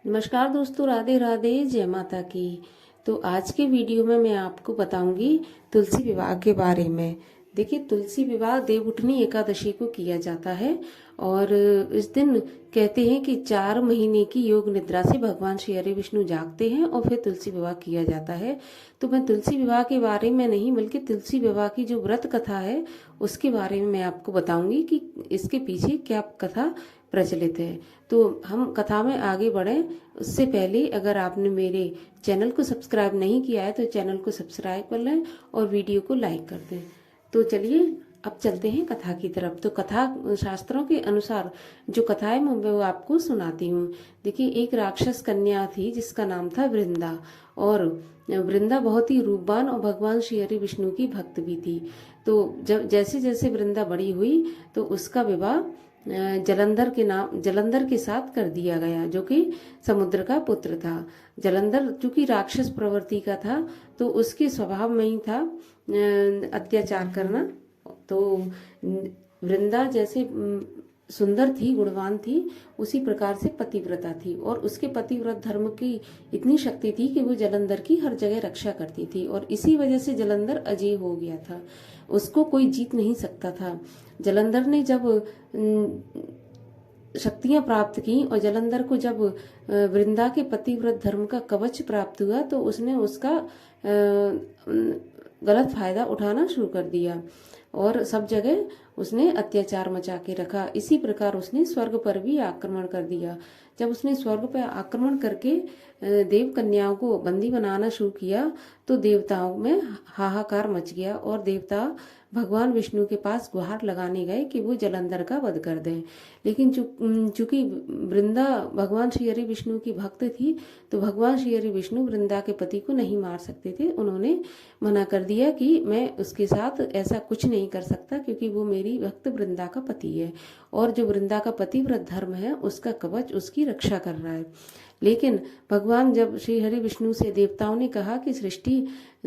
नमस्कार दोस्तों, राधे राधे, जय माता की। तो आज के वीडियो में मैं आपको बताऊंगी तुलसी विवाह के बारे में। देखिए, तुलसी विवाह देवउठनी एकादशी को किया जाता है और इस दिन कहते हैं कि 4 महीने की योग निद्रा से भगवान श्री हरि विष्णु जागते हैं और फिर तुलसी विवाह किया जाता है। तो मैं तुलसी विवाह के बारे में नहीं बल्कि तुलसी विवाह की जो व्रत कथा है उसके बारे में मैं आपको बताऊंगी कि इसके पीछे क्या कथा प्रचलित है। तो हम कथा में आगे बढ़ें उससे पहले अगर आपने मेरे चैनल को सब्सक्राइब नहीं किया है तो चैनल को सब्सक्राइब कर लें और वीडियो को लाइक कर दें। तो चलिए अब चलते हैं कथा की तरफ। तो कथा शास्त्रों के अनुसार जो कथा है मैं वो आपको सुनाती हूँ। देखिए, एक राक्षस कन्या थी जिसका नाम था वृंदा, और वृंदा बहुत ही रूपवान और भगवान श्री हरि विष्णु की भक्त भी थी। तो जब जैसे जैसे वृंदा बड़ी हुई तो उसका विवाह जलंधर के साथ कर दिया गया, जो कि समुद्र का पुत्र था। जलंधर चूंकि राक्षस प्रवृत्ति का था तो उसके स्वभाव में ही था अत्याचार करना। तो वृंदा जैसे सुंदर थी, गुणवान थी, उसी प्रकार से पतिव्रता थी और उसके पतिव्रत धर्म की इतनी शक्ति थी कि वो जलंधर की हर जगह रक्षा करती थी और इसी वजह से जलंधर अजय हो गया था, उसको कोई जीत नहीं सकता था। जलंधर ने जब शक्तियां प्राप्त की और जलंधर को जब वृंदा के पतिव्रत धर्म का कवच प्राप्त हुआ तो उसने उसका गलत फायदा उठाना शुरू कर दिया और सब जगह उसने अत्याचार मचा के रखा। इसी प्रकार उसने स्वर्ग पर भी आक्रमण कर दिया। जब उसने स्वर्ग पर आक्रमण करके देव कन्याओं को बंदी बनाना शुरू किया तो देवताओं में हाहाकार मच गया और देवता भगवान विष्णु के पास गुहार लगाने गए कि वो जलंधर का वध कर दें। लेकिन चूंकि वृंदा भगवान श्री हरि विष्णु की भक्त थी तो भगवान श्री हरि विष्णु वृंदा के पति को नहीं मार सकते थे। उन्होंने मना कर दिया कि मैं उसके साथ ऐसा कुछ नहीं कर सकता क्योंकि वो मेरी भक्त वृंदा का पति है और जो वृंदा का पतिव्रत धर्म है उसका कवच उसकी रक्षा कर रहा है। लेकिन भगवान जब श्री हरि विष्णु से देवताओं ने कहा कि सृष्टि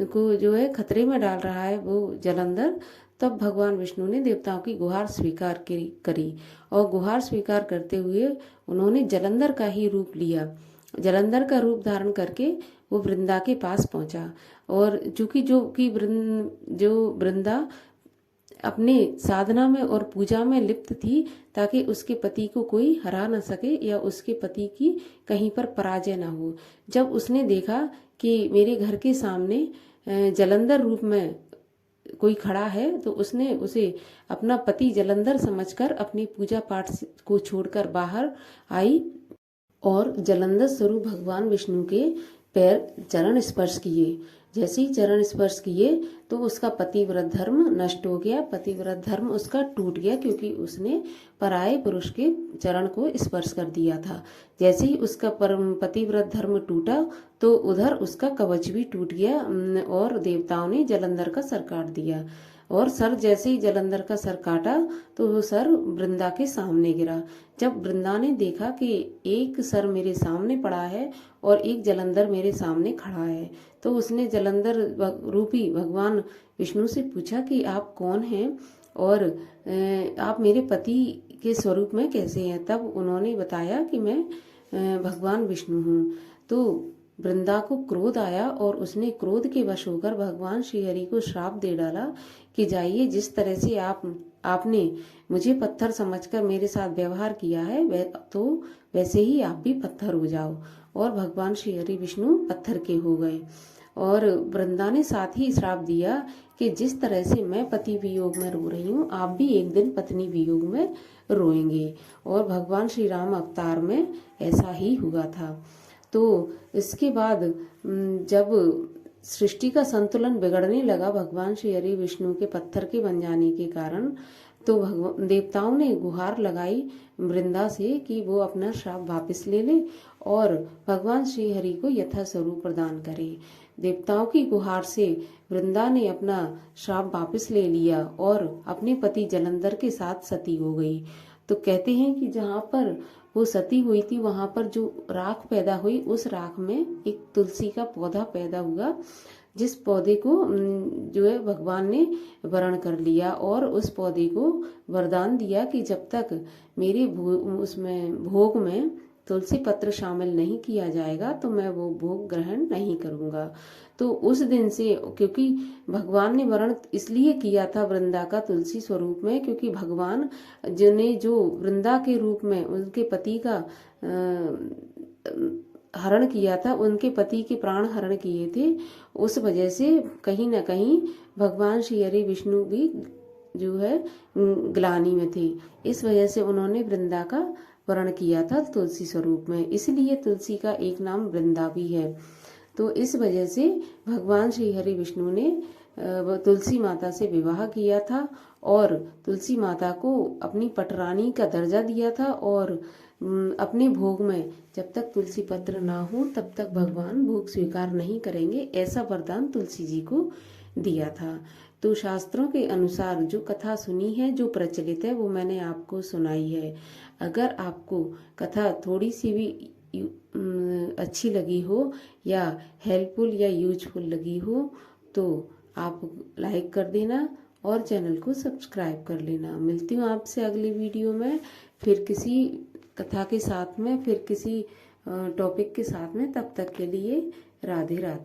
को जो है खतरे में डाल रहा है वो जलंधर, तब भगवान विष्णु ने देवताओं की गुहार स्वीकार करी और गुहार स्वीकार करते हुए उन्होंने जलंधर का ही रूप लिया। जलंधर का रूप धारण करके वो वृंदा के पास पहुंचा और चूंकि जो वृंदा अपने साधना में और पूजा में लिप्त थी ताकि उसके पति को कोई हरा न सके या उसके पति की कहीं पर पराजय ना हो। जब उसने देखा कि मेरे घर के सामने जलंधर रूप में कोई खड़ा है तो उसने उसे अपना पति जलंधर समझकर अपनी पूजा पाठ को छोड़कर बाहर आई और जलंधर स्वरूप भगवान विष्णु के पैर चरण स्पर्श किए। जैसे ही चरण स्पर्श किए तो उसका पतिव्रत धर्म नष्ट हो गया, पतिव्रत धर्म उसका टूट गया क्योंकि उसने पराये पुरुष के चरण को स्पर्श कर दिया था। जैसे ही उसका पतिव्रत धर्म टूटा तो उधर उसका कवच भी टूट गया और देवताओं ने जलंधर का सर काट दिया और सर जैसे ही जलंधर का सर काटा तो वो सर वृंदा के सामने गिरा। जब वृंदा ने देखा कि एक सर मेरे सामने पड़ा है और एक जलंधर मेरे सामने खड़ा है तो उसने जलंधर रूपी भगवान विष्णु से पूछा कि आप कौन हैं और आप मेरे पति के स्वरूप में कैसे हैं। तब उन्होंने बताया कि मैं भगवान विष्णु हूँ। तो वृंदा को क्रोध आया और उसने क्रोध के वश होकर भगवान श्री हरि को श्राप दे डाला कि जाइए, जिस तरह से आपने मुझे पत्थर समझकर मेरे साथ व्यवहार किया है तो वैसे ही आप भी पत्थर हो जाओ। और भगवान श्री हरि विष्णु पत्थर के हो गए और वृंदा ने साथ ही श्राप दिया कि जिस तरह से मैं पति वियोग में रो रही हूँ आप भी एक दिन पत्नी वियोग में रोएंगे। और भगवान श्री राम अवतार में ऐसा ही हुआ था। तो इसके बाद जब सृष्टि का संतुलन बिगड़ने लगा भगवान श्री हरि विष्णु के पत्थर के बन जाने के कारण, तो देवताओं ने गुहार लगाई वृंदा से कि वो अपना श्राप वापस ले ले और भगवान श्री हरि को यथा स्वरूप प्रदान करे। देवताओं की गुहार से वृंदा ने अपना श्राप वापस ले लिया और अपने पति जलंधर के साथ सती हो गई। तो कहते हैं कि जहाँ पर वो सती हुई थी वहां पर जो राख पैदा हुई उस राख में एक तुलसी का पौधा पैदा हुआ, जिस पौधे को जो है भगवान ने वरण कर लिया और उस पौधे को वरदान दिया कि जब तक मेरे उसमें भोग में तुलसी पत्र शामिल नहीं किया जाएगा तो मैं वो भोग ग्रहण नहीं करूंगा। तो उस दिन से, क्योंकि भगवान ने वर्ण इसलिए किया था वृंदा का तुलसी स्वरूप में, क्योंकि भगवान जिन्हें जो वृंदा के रूप में उनके पति का हरण किया था, उनके पति के प्राण हरण किए थे, उस वजह से कहीं ना कहीं भगवान श्री हरि विष्णु भी जो है ग्लानि में थे। इस वजह से उन्होंने वृंदा का वर्ण किया था तुलसी स्वरूप में, इसलिए तुलसी का एक नाम वृंदा भी है। तो इस वजह से भगवान श्री हरि विष्णु ने तुलसी माता से विवाह किया था और तुलसी माता को अपनी पटरानी का दर्जा दिया था, और अपने भोग में जब तक तुलसी पत्र ना हो तब तक भगवान भोग स्वीकार नहीं करेंगे, ऐसा वरदान तुलसी जी को दिया था। तो शास्त्रों के अनुसार जो कथा सुनी है, जो प्रचलित है, वो मैंने आपको सुनाई है। अगर आपको कथा थोड़ी सी भी अच्छी लगी हो या हेल्पफुल या यूजफुल लगी हो तो आप लाइक कर देना और चैनल को सब्सक्राइब कर लेना। मिलती हूँ आपसे अगली वीडियो में, फिर किसी कथा के साथ में, फिर किसी टॉपिक के साथ में। तब तक के लिए राधे राधे।